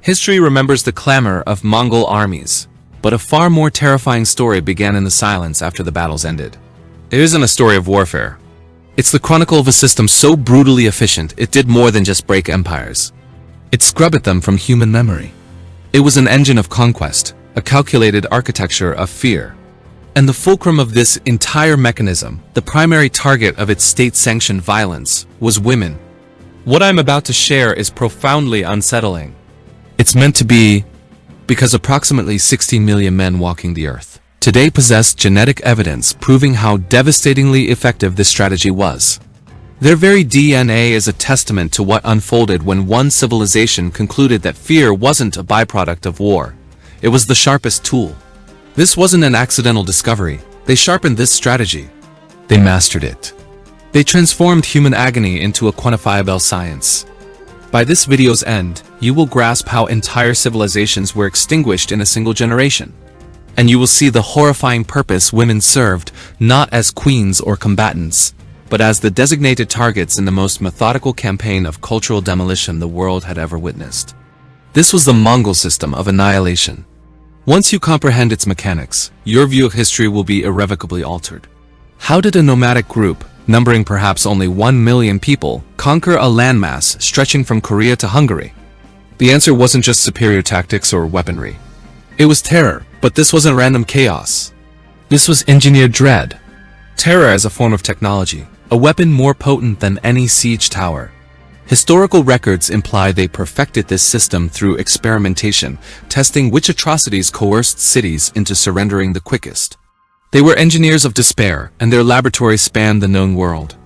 History remembers the clamor of Mongol armies, but a far more terrifying story began in the silence after the battles ended. It isn't a story of warfare. It's the chronicle of a system so brutally efficient it did more than just break empires. It scrubbed them from human memory. It was an engine of conquest, a calculated architecture of fear. And the fulcrum of this entire mechanism, the primary target of its state-sanctioned violence, was women. What I'm about to share is profoundly unsettling. It's meant to be because approximately 60 million men walking the earth today possess genetic evidence proving how devastatingly effective this strategy was. Their very DNA is a testament to what unfolded when one civilization concluded that fear wasn't a byproduct of war. It was the sharpest tool. This wasn't an accidental discovery. They sharpened this strategy. They mastered it. They transformed human agony into a quantifiable science. By this video's end, you will grasp how entire civilizations were extinguished in a single generation. And you will see the horrifying purpose women served, not as queens or combatants, but as the designated targets in the most methodical campaign of cultural demolition the world had ever witnessed. This was the Mongol system of annihilation. Once you comprehend its mechanics, your view of history will be irrevocably altered. How did a nomadic group, numbering perhaps only 1 million people, conquer a landmass stretching from Korea to Hungary? The answer wasn't just superior tactics or weaponry. It was terror, but this wasn't random chaos. This was engineered dread. Terror as a form of technology, a weapon more potent than any siege tower. Historical records imply they perfected this system through experimentation, testing which atrocities coerced cities into surrendering the quickest. They were engineers of despair, and their laboratories spanned the known world.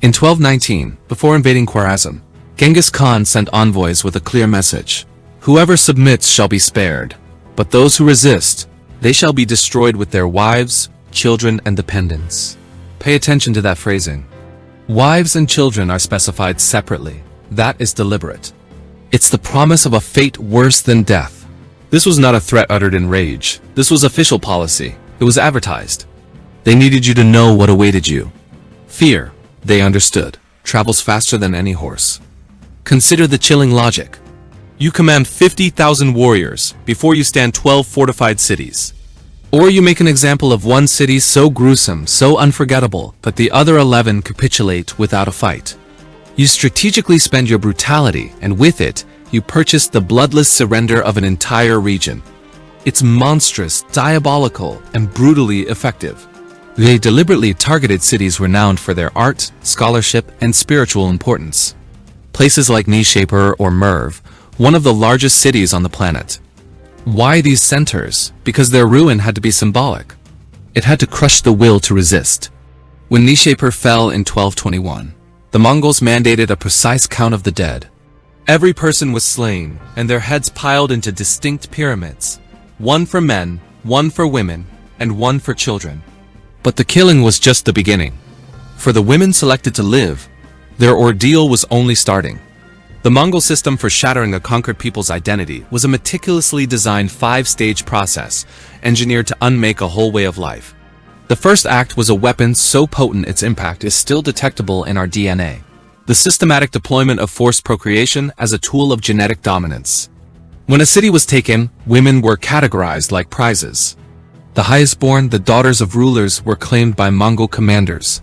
In 1219, before invading Khwarezm, Genghis Khan sent envoys with a clear message. Whoever submits shall be spared, but those who resist, they shall be destroyed with their wives, children, and dependents. Pay attention to that phrasing. Wives and children are specified separately. That is deliberate. It's the promise of a fate worse than death. This was not a threat uttered in rage. This was official policy. It was advertised. They needed you to know what awaited you. Fear, they understood, travels faster than any horse. Consider the chilling logic. You command 50,000 warriors before you stand 12 fortified cities. Or you make an example of one city so gruesome, so unforgettable, that the other 11 capitulate without a fight. You strategically spend your brutality, and with it, you purchase the bloodless surrender of an entire region. It's monstrous, diabolical, and brutally effective. They deliberately targeted cities renowned for their art, scholarship, and spiritual importance. Places like Nishapur or Merv, one of the largest cities on the planet. Why these centers? Because their ruin had to be symbolic. It had to crush the will to resist. When Nishapur fell in 1221, the Mongols mandated a precise count of the dead. Every person was slain, and their heads piled into distinct pyramids. One for men, one for women, and one for children. But the killing was just the beginning. For the women selected to live, their ordeal was only starting. The Mongol system for shattering a conquered people's identity was a meticulously designed 5-stage process, engineered to unmake a whole way of life. The first act was a weapon so potent its impact is still detectable in our DNA. The systematic deployment of forced procreation as a tool of genetic dominance. When a city was taken, women were categorized like prizes. The highest born, the daughters of rulers, were claimed by Mongol commanders.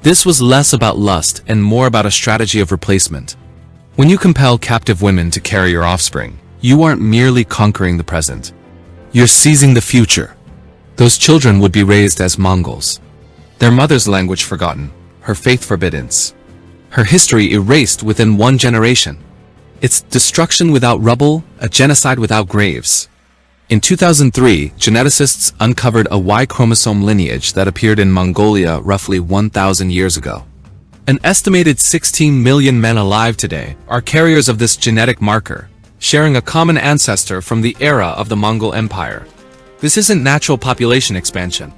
This was less about lust and more about a strategy of replacement. When you compel captive women to carry your offspring, you aren't merely conquering the present. You're seizing the future. Those children would be raised as Mongols. Their mother's language forgotten, her faith forbidden, her history erased within one generation. It's destruction without rubble, a genocide without graves. In 2003, geneticists uncovered a Y chromosome lineage that appeared in Mongolia roughly 1,000 years ago. An estimated 16 million men alive today are carriers of this genetic marker, sharing a common ancestor from the era of the Mongol Empire. This isn't natural population expansion.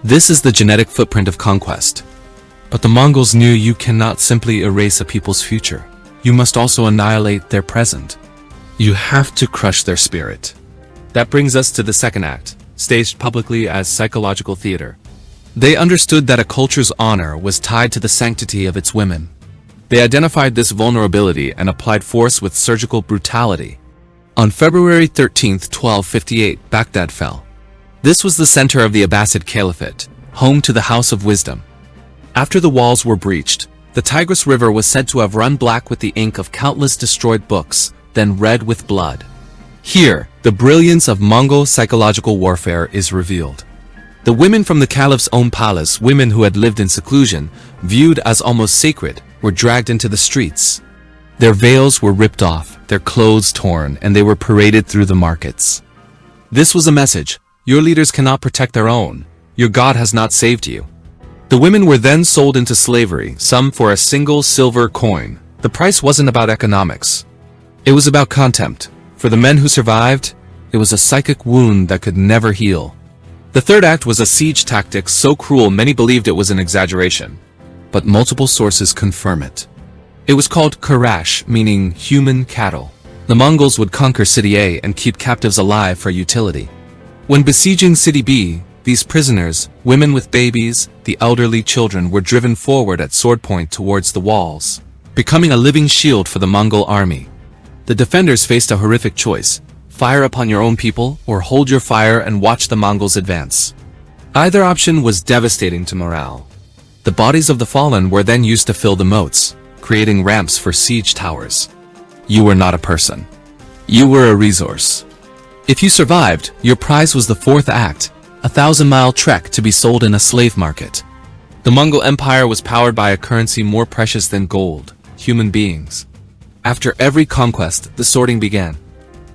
This is the genetic footprint of conquest. But the Mongols knew you cannot simply erase a people's future. You must also annihilate their present. You have to crush their spirit. That brings us to the second act, staged publicly as psychological theater. They understood that a culture's honor was tied to the sanctity of its women. They identified this vulnerability and applied force with surgical brutality. On February 13, 1258, Baghdad fell. This was the center of the Abbasid Caliphate, home to the House of Wisdom. After the walls were breached, the Tigris River was said to have run black with the ink of countless destroyed books, then red with blood. Here, the brilliance of Mongol psychological warfare is revealed. The women from the caliph's own palace, women who had lived in seclusion, viewed as almost sacred, were dragged into the streets. Their veils were ripped off, their clothes torn, and they were paraded through the markets. This was a message: your leaders cannot protect their own. Your God has not saved you. The women were then sold into slavery, some for a single silver coin. The price wasn't about economics. It was about contempt. For the men who survived, it was a psychic wound that could never heal. The third act was a siege tactic so cruel many believed it was an exaggeration. But multiple sources confirm it. It was called Karash, meaning human cattle. The Mongols would conquer City A and keep captives alive for utility. When besieging City B, these prisoners, women with babies, the elderly children were driven forward at sword point towards the walls, becoming a living shield for the Mongol army. The defenders faced a horrific choice: fire upon your own people or hold your fire and watch the Mongols advance. Either option was devastating to morale. The bodies of the fallen were then used to fill the moats, creating ramps for siege towers. You were not a person. You were a resource. If you survived, your prize was the fourth act, a 1,000-mile trek to be sold in a slave market. The Mongol Empire was powered by a currency more precious than gold: human beings. After every conquest, the sorting began.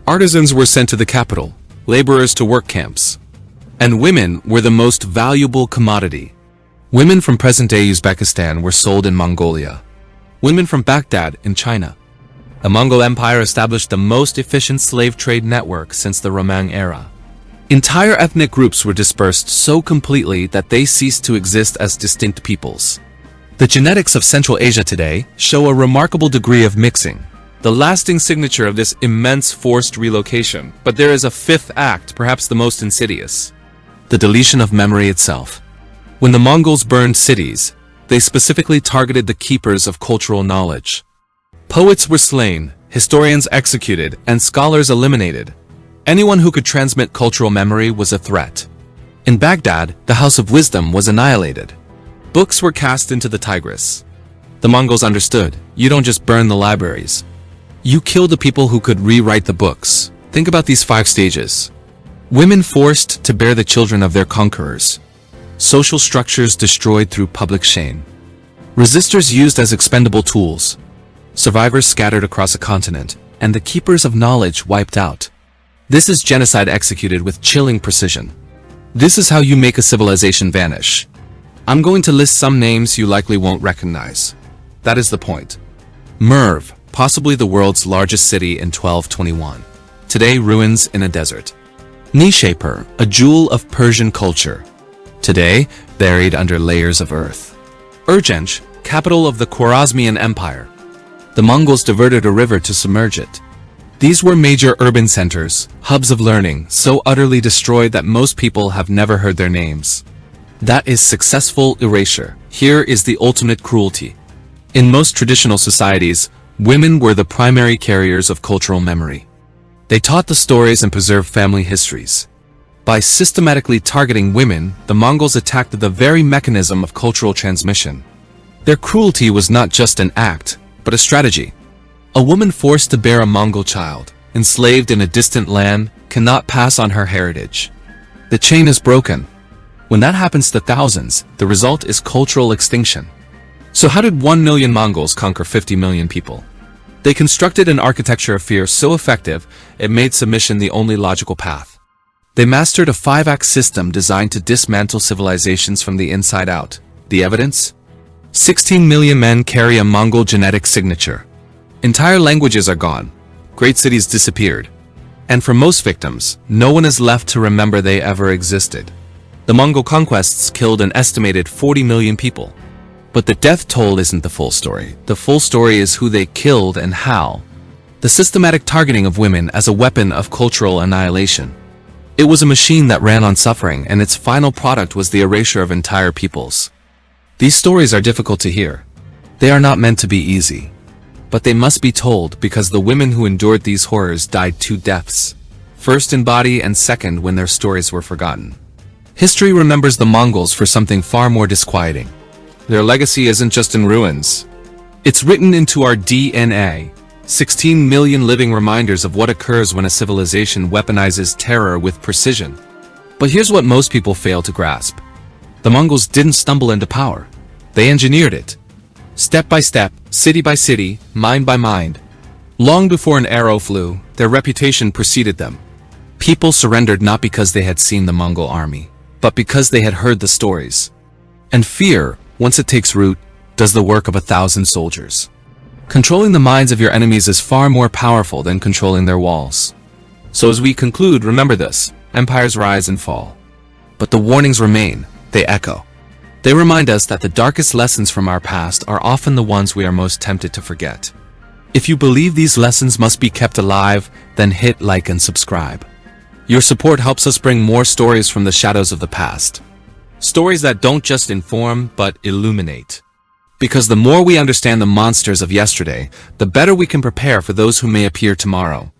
Artisans were sent to the capital, laborers to work camps. And women were the most valuable commodity. Women from present-day Uzbekistan were sold in Mongolia. Women from Baghdad in China. The Mongol Empire established the most efficient slave trade network since the Roman era. Entire ethnic groups were dispersed so completely that they ceased to exist as distinct peoples. The genetics of Central Asia today show a remarkable degree of mixing, the lasting signature of this immense forced relocation. But there is a fifth act, perhaps the most insidious: the deletion of memory itself. When the Mongols burned cities, they specifically targeted the keepers of cultural knowledge. Poets were slain, historians executed, and scholars eliminated. Anyone who could transmit cultural memory was a threat. In Baghdad, the House of Wisdom was annihilated. Books were cast into the Tigris. The Mongols understood: you don't just burn the libraries. You kill the people who could rewrite the books. Think about these 5 stages. Women forced to bear the children of their conquerors. Social structures destroyed through public shame. Resistors used as expendable tools. Survivors scattered across a continent, and the keepers of knowledge wiped out. This is genocide executed with chilling precision. This is how you make a civilization vanish. I'm going to list some names you likely won't recognize. That is the point. Merv, possibly the world's largest city in 1221. Today ruins in a desert. Nishapur, a jewel of Persian culture. Today buried under layers of earth. Urgench, capital of the Khwarezmian Empire. The Mongols diverted a river to submerge it. These were major urban centers, hubs of learning, so utterly destroyed that most people have never heard their names. That is successful erasure. Here is the ultimate cruelty. In most traditional societies, women were the primary carriers of cultural memory. They taught the stories and preserved family histories. By systematically targeting women, the Mongols attacked the very mechanism of cultural transmission. Their cruelty was not just an act, but a strategy. A woman forced to bear a Mongol child, enslaved in a distant land, cannot pass on her heritage. The chain is broken. When that happens to thousands, the result is cultural extinction. So how did 1 million Mongols conquer 50 million people? They constructed an architecture of fear so effective, it made submission the only logical path. They mastered a 5-act system designed to dismantle civilizations from the inside out. The evidence? 16 million men carry a Mongol genetic signature. Entire languages are gone. Great cities disappeared. And for most victims, no one is left to remember they ever existed. The Mongol conquests killed an estimated 40 million people. But the death toll isn't the full story. The full story is who they killed and how. The systematic targeting of women as a weapon of cultural annihilation. It was a machine that ran on suffering, and its final product was the erasure of entire peoples. These stories are difficult to hear. They are not meant to be easy. But they must be told because the women who endured these horrors died two deaths. First in body and second when their stories were forgotten. History remembers the Mongols for something far more disquieting. Their legacy isn't just in ruins. It's written into our DNA. 16 million living reminders of what occurs when a civilization weaponizes terror with precision. But here's what most people fail to grasp. The Mongols didn't stumble into power. They engineered it. Step by step, city by city, mind by mind. Long before an arrow flew, their reputation preceded them. People surrendered not because they had seen the Mongol army, but because they had heard the stories. And fear, once it takes root, does the work of 1,000 soldiers. Controlling the minds of your enemies is far more powerful than controlling their walls. So as we conclude, remember this: empires rise and fall. But the warnings remain, they echo. They remind us that the darkest lessons from our past are often the ones we are most tempted to forget. If you believe these lessons must be kept alive, then hit like and subscribe. Your support helps us bring more stories from the shadows of the past. Stories that don't just inform, but illuminate. Because the more we understand the monsters of yesterday, the better we can prepare for those who may appear tomorrow.